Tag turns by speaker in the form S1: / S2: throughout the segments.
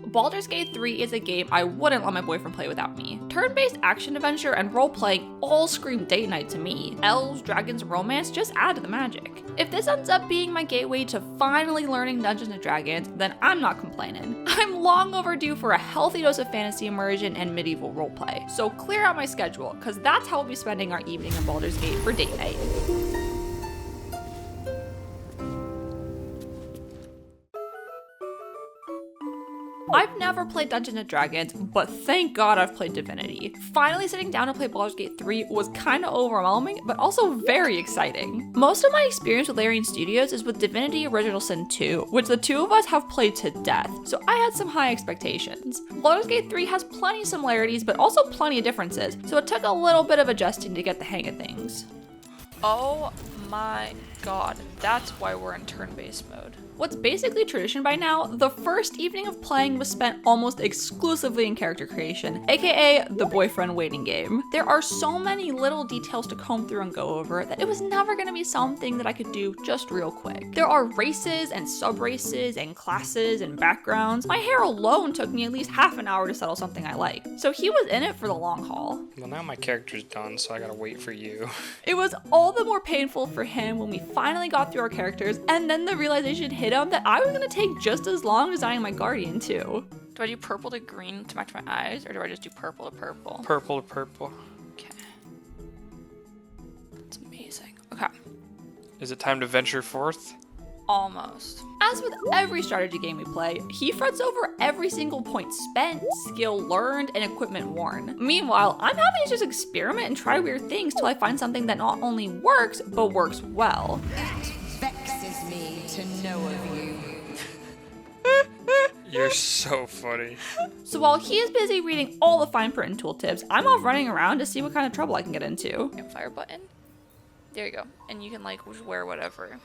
S1: Baldur's Gate 3 is a game I wouldn't let my boyfriend play without me. Turn-based action-adventure and role-playing all scream date night to me. Elves, dragons, romance just add to the magic. If this ends up being my gateway to finally learning Dungeons & Dragons, then I'm not complaining. I'm long overdue for a healthy dose of fantasy immersion and medieval roleplay. So clear out my schedule, cause that's how we'll be spending our evening in Baldur's Gate for date night. I've never played Dungeons & Dragons, but thank God I've played Divinity. Finally sitting down to play Baldur's Gate 3 was kinda overwhelming, but also very exciting. Most of my experience with Larian Studios is with Divinity Original Sin 2, which the two of us have played to death, so I had some high expectations. Baldur's Gate 3 has plenty of similarities, but also plenty of differences, so it took a little bit of adjusting to get the hang of things. Oh my god, that's why we're in turn-based mode. What's basically tradition by now, the first evening of playing was spent almost exclusively in character creation, aka the boyfriend waiting game. There are so many little details to comb through and go over that it was never gonna be something that I could do just real quick. There are races and sub-races and classes and backgrounds. My hair alone took me at least half an hour to settle something I like. So he was in it for the long haul.
S2: Well, now my character's done, so I gotta wait for you.
S1: It was all the more painful for him when we finally got through our characters, and then the realization hit him that I was gonna take just as long designing my guardian too. Do I do purple to green to match my eyes, or do I just do purple to purple?
S2: Purple to purple.
S1: Okay. That's amazing. Okay.
S2: Is it time to venture forth?
S1: Almost. As with every strategy game we play, he frets over every single point spent, skill learned, and equipment worn. Meanwhile, I'm happy to just experiment and try weird things till I find something that not only works, but works well.
S3: It vexes me to know of you.
S2: You're so funny.
S1: So while he is busy reading all the fine print and tooltips, I'm off running around to see what kind of trouble I can get into. Fire button. There you go. And you can like just wear whatever.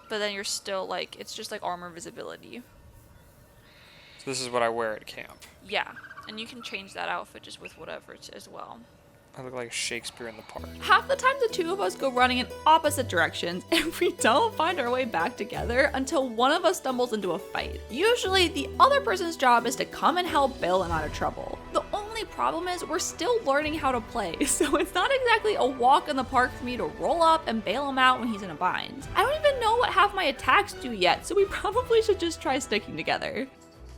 S1: But then you're still like, it's just like armor visibility.
S2: So this is what I wear at camp.
S1: Yeah. And you can change that outfit just with whatever as well.
S2: I look like Shakespeare in the park.
S1: Half the time the two of us go running in opposite directions and we don't find our way back together until one of us stumbles into a fight. Usually the other person's job is to come and help bail him out of trouble. The only problem is we're still learning how to play, so it's not exactly a walk in the park for me to roll up and bail him out when he's in a bind. I don't even know what half my attacks do yet, so we probably should just try sticking together.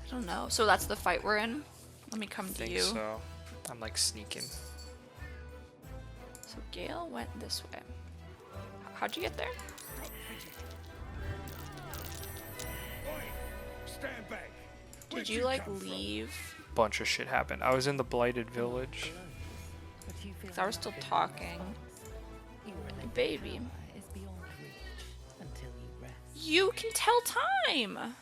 S1: I don't know. So that's the fight we're in? Let me come to you.
S2: So I'm like sneaking.
S1: So Gale went this way. How'd you get there?
S4: Stand back.
S1: Did you like leave?
S2: Bunch of shit happened. I was in the blighted village.
S1: Because I was still talking. My baby. You can tell time!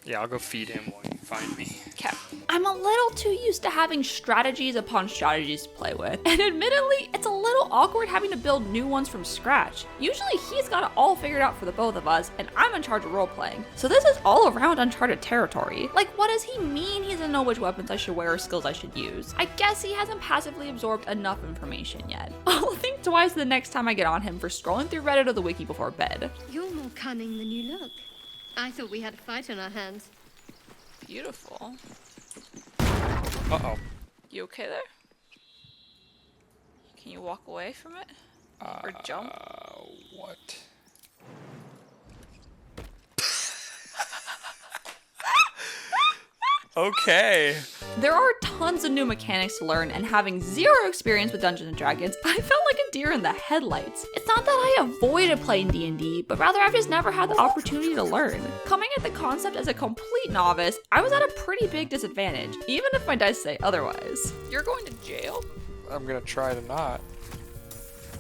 S2: Yeah, I'll go feed him while you find me.
S1: Okay. I'm a little too used to having strategies upon strategies to play with, and admittedly, it's a little awkward having to build new ones from scratch. Usually he's got it all figured out for the both of us, and I'm in charge of role-playing. So this is all around Uncharted territory. Like, what does he mean he doesn't know which weapons I should wear or skills I should use? I guess he hasn't passively absorbed enough information yet. I'll think twice the next time I get on him for scrolling through Reddit or the wiki before bed.
S5: You're more cunning than you look. I thought we had a fight on our hands.
S1: Beautiful.
S2: Uh-oh.
S1: You okay there? Can you walk away from it? Or jump?
S2: What? Okay.
S1: There are tons of new mechanics to learn, and having zero experience with Dungeons & Dragons, I felt like a deer in the headlights. It's not that I avoided playing D&D, but rather I've just never had the opportunity to learn. Coming at the concept as a complete novice, I was at a pretty big disadvantage, even if my dice say otherwise. You're going to jail?
S2: I'm gonna try to not.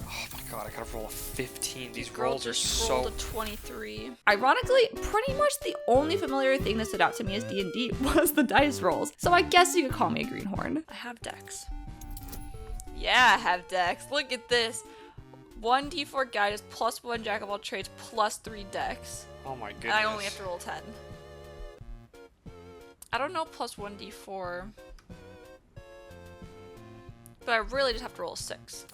S2: Oh my god, I gotta roll a 15. These rolls are so...
S1: rolled a 23. Ironically, pretty much the only familiar thing that stood out to me as D&D was the dice rolls, so I guess you could call me a greenhorn. I have dex. Yeah, I have dex. Look at this. 1d4 guide is +1 jack of all trades +3 dex.
S2: Oh my goodness.
S1: And I only have to roll 10. I don't know +1d4. But I really just have to roll a 6.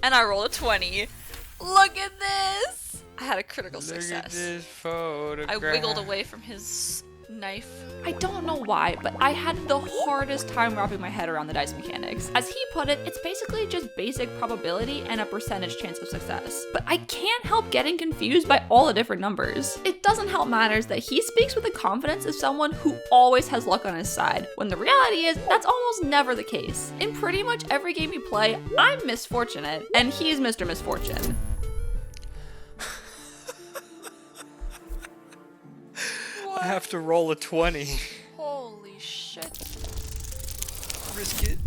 S1: And I rolled a 20. Look at this! I had a critical
S2: Look at
S1: success.
S2: this
S1: I
S2: photograph.
S1: wiggled away from his knife. I don't know why, but I had the hardest time wrapping my head around the dice mechanics. As he put it, it's basically just basic probability and a percentage chance of success. But I can't help getting confused by all the different numbers. It doesn't help matters that he speaks with the confidence of someone who always has luck on his side, when the reality is that's almost never the case. In pretty much every game we play, I'm misfortunate, and he's Mr. Misfortune.
S2: I have to roll a 20.
S1: Holy shit.
S2: Risk it.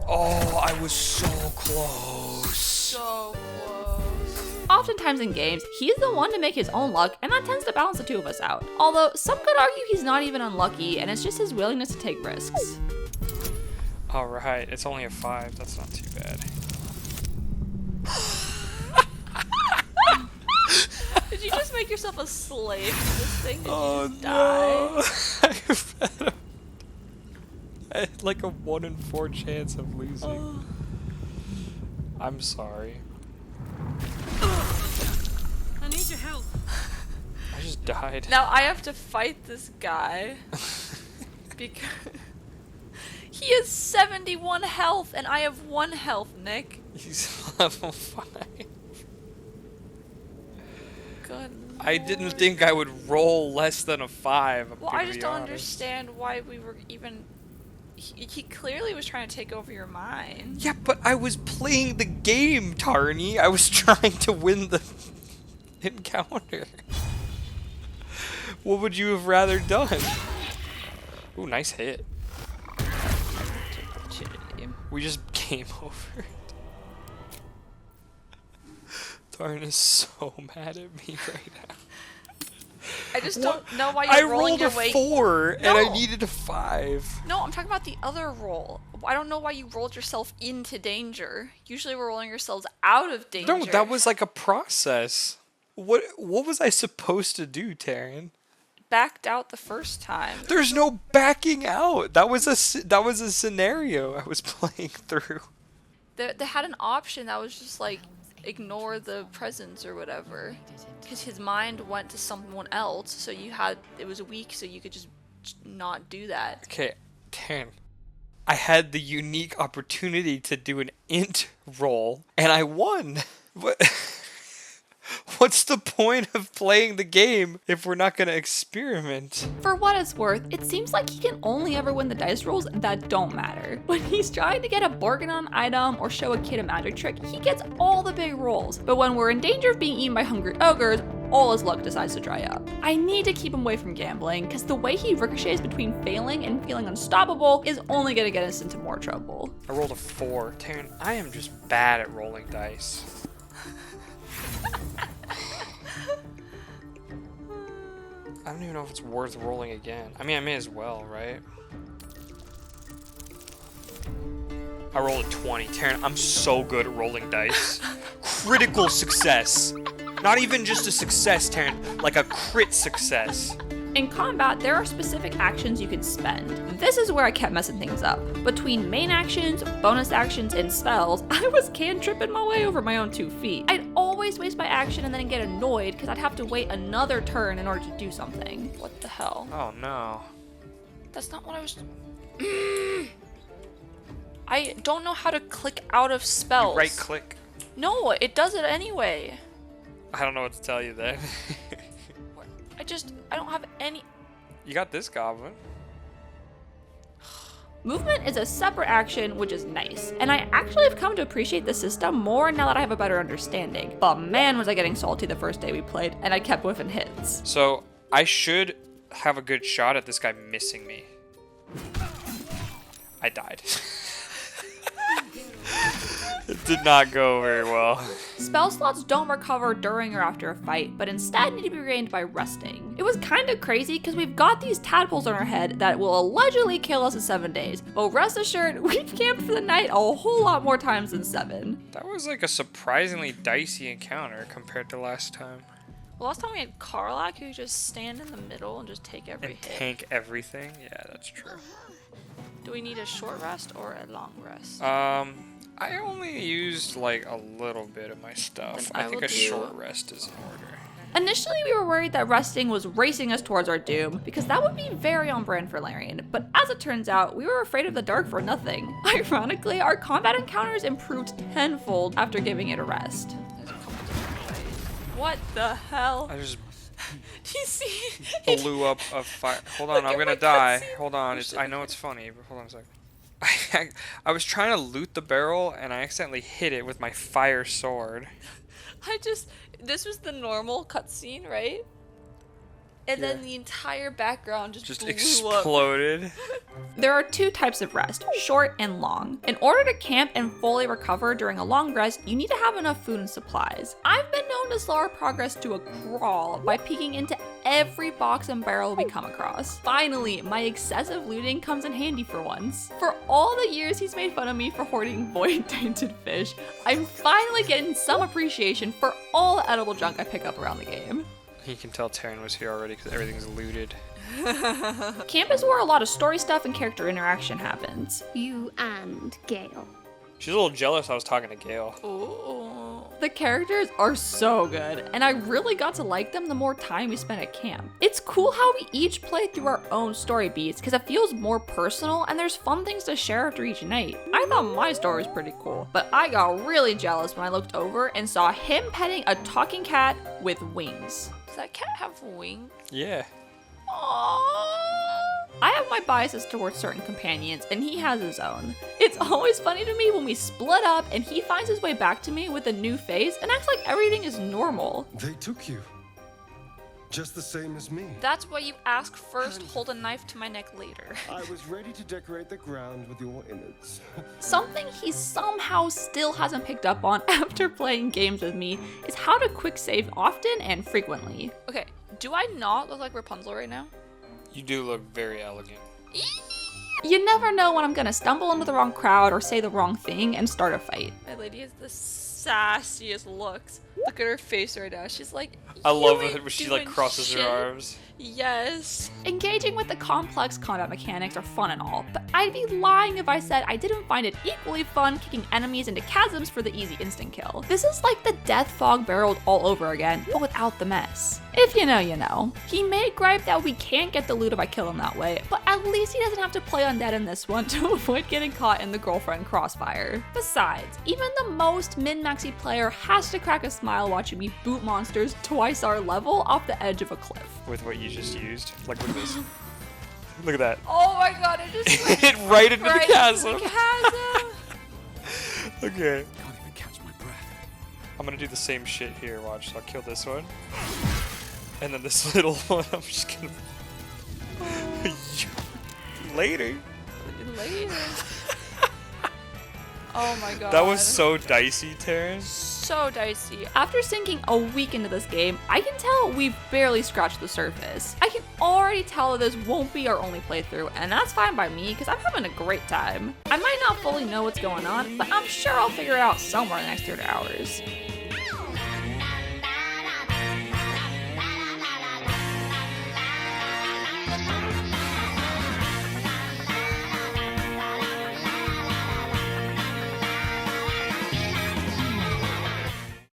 S2: Oh, I was so close.
S1: So close. Oftentimes in games, he's the one to make his own luck, and that tends to balance the two of us out. Although, some could argue he's not even unlucky, and it's just his willingness to take risks.
S2: Alright, it's only a 5. That's not too bad.
S1: Did you just make yourself a slave to this thing? Did
S2: Oh
S1: you just die?
S2: no! I had like a 1 in 4 chance of losing. I'm sorry.
S5: I need your help.
S2: I just died.
S1: Now I have to fight this guy. Because he has 71 health and I have 1 health, Nick.
S2: He's level 5.
S1: Good
S2: I didn't
S1: lord.
S2: think I would roll less than a 5.
S1: Well, I just don't understand why we were even... He clearly was trying to take over your mind.
S2: Yeah, but I was playing the game, Tarny. I was trying to win the encounter. What would you have rather done? Ooh, nice hit. We just game over. Tarn is so mad at me right now.
S1: I just don't know why you're rolling your way.
S2: I rolled a 4 and
S1: No.
S2: I needed a 5.
S1: No, I'm talking about the other roll. I don't know why you rolled yourself into danger. Usually we're rolling ourselves out of danger.
S2: No, that was like a process. What was I supposed to do, Taryn?
S1: Backed out the first time.
S2: There's no backing out. That was a scenario I was playing through.
S1: They had an option that was just like ignore the presence or whatever, because his mind went to someone else. So it was weak, so you could just not do that.
S2: Okay, Taryn. I had the unique opportunity to do an int roll, and I won. What's the point of playing the game if we're not gonna experiment?
S1: For what it's worth, it seems like he can only ever win the dice rolls that don't matter. When he's trying to get a bargain on an item or show a kid a magic trick, he gets all the big rolls. But when we're in danger of being eaten by hungry ogres, all his luck decides to dry up. I need to keep him away from gambling, because the way he ricochets between failing and feeling unstoppable is only gonna get us into more trouble.
S2: I rolled a 4. Taryn, I am just bad at rolling dice. I don't even know if it's worth rolling again. I mean, I may as well, right? I rolled a 20. Taryn, I'm so good at rolling dice. Critical success. Not even just a success, Taryn. Like a crit success.
S1: In combat, there are specific actions you can spend. This is where I kept messing things up. Between main actions, bonus actions, and spells, I was cantripping my way over my own 2 feet. I'd always waste my action and then get annoyed because I'd have to wait another turn in order to do something. What the hell?
S2: Oh no.
S1: That's not what I was... I don't know how to click out of spells.
S2: You right click.
S1: No, it does it anyway.
S2: I don't know what to tell you then.
S1: I don't have any...
S2: You got this goblin.
S1: Movement is a separate action, which is nice, and I actually have come to appreciate the system more now that I have a better understanding. But man, was I getting salty the first day we played, and I kept whiffing hits.
S2: So, I should have a good shot at this guy missing me. I died. It did not go very well.
S1: Spell slots don't recover during or after a fight, but instead need to be regained by resting. It was kind of crazy because we've got these tadpoles on our head that will allegedly kill us in 7 days, but rest assured, we've camped for the night a whole lot more times than 7.
S2: That was like a surprisingly dicey encounter compared to last time.
S1: Well, last time we had Karlak, who could just stand in the middle and just take every
S2: And
S1: hit.
S2: tank everything? Yeah, that's true.
S1: Do we need a short rest or a long rest?
S2: I only used like a little bit of my stuff.
S1: Then
S2: I
S1: I
S2: think
S1: will
S2: a
S1: do-
S2: short rest is in order.
S1: Initially, we were worried that resting was racing us towards our doom, because that would be very on brand for Larian, but as it turns out, we were afraid of the dark for nothing. Ironically, our combat encounters improved tenfold after giving it a rest. What the hell?
S2: I just
S1: Do you see?
S2: blew up a fire. Hold on,
S1: Look
S2: I'm
S1: at
S2: gonna
S1: my
S2: die.
S1: cutscene.
S2: Hold on, I know it's funny, but hold on a sec. I was trying to loot the barrel and I accidentally hit it with my fire sword.
S1: This was the normal cutscene, right? And then the entire background just blew up.
S2: Exploded.
S1: There are two types of rest, short and long. In order to camp and fully recover during a long rest, you need to have enough food and supplies. I've been known to slow our progress to a crawl by peeking into every box and barrel we come across. Finally, my excessive looting comes in handy for once. For all the years he's made fun of me for hoarding void-tainted fish, I'm finally getting some appreciation for all the edible junk I pick up around the game.
S2: You can tell Taryn was here already because everything's looted.
S1: Camp is where a lot of story stuff and character interaction happens.
S5: You and Gale.
S2: She's a little jealous I was talking to Gale.
S1: Ooh. The characters are so good, and I really got to like them the more time we spent at camp. It's cool how we each play through our own story beats because it feels more personal and there's fun things to share after each night. I thought my story was pretty cool, but I got really jealous when I looked over and saw him petting a talking cat with wings. Does that cat have wings?
S2: Yeah.
S1: Aww. I have my biases towards certain companions, and he has his own. It's always funny to me when we split up and he finds his way back to me with a new face and acts like everything is normal.
S4: They took you. Just the same as me.
S1: That's why you ask first, hold a knife to my neck later.
S4: I was ready to decorate the ground with your innards.
S1: Something he somehow still hasn't picked up on after playing games with me is how to quick save often and frequently. Okay, do I not look like Rapunzel right now?
S2: You do look very elegant.
S1: You never know when I'm gonna stumble into the wrong crowd or say the wrong thing and start a fight. My lady has the sassiest looks. Look at her face right now. She's like,
S2: I love
S1: "You
S2: it
S1: ain't
S2: when she
S1: doing
S2: like crosses
S1: shit."
S2: her arms.
S1: Yes. Engaging with the complex combat mechanics are fun and all, but I'd be lying if I said I didn't find it equally fun kicking enemies into chasms for the easy instant kill. This is like the death fog barreled all over again, but without the mess. If you know, you know. He may gripe that we can't get the loot if I kill him that way, but at least he doesn't have to play undead in this one to avoid getting caught in the girlfriend crossfire. Besides, even the most min-maxy player has to crack a smile watching me boot monsters twice our level off the edge of a cliff.
S2: With what you just used. Like, look at this. Look at that.
S1: Oh my god, it just went
S2: Hit right into the chasm.
S1: into the chasm.
S2: Okay.
S4: Can't even catch my breath.
S2: I'm gonna do the same shit here. Watch. So I'll kill this one. And then this little one, I'm just gonna... Later.
S1: Later. Oh my god.
S2: That was so dicey, Taryn.
S1: So dicey. After sinking a week into this game, I can tell we've barely scratched the surface. I can already tell that this won't be our only playthrough, and that's fine by me because I'm having a great time. I might not fully know what's going on, but I'm sure I'll figure it out somewhere in the next 30 hours.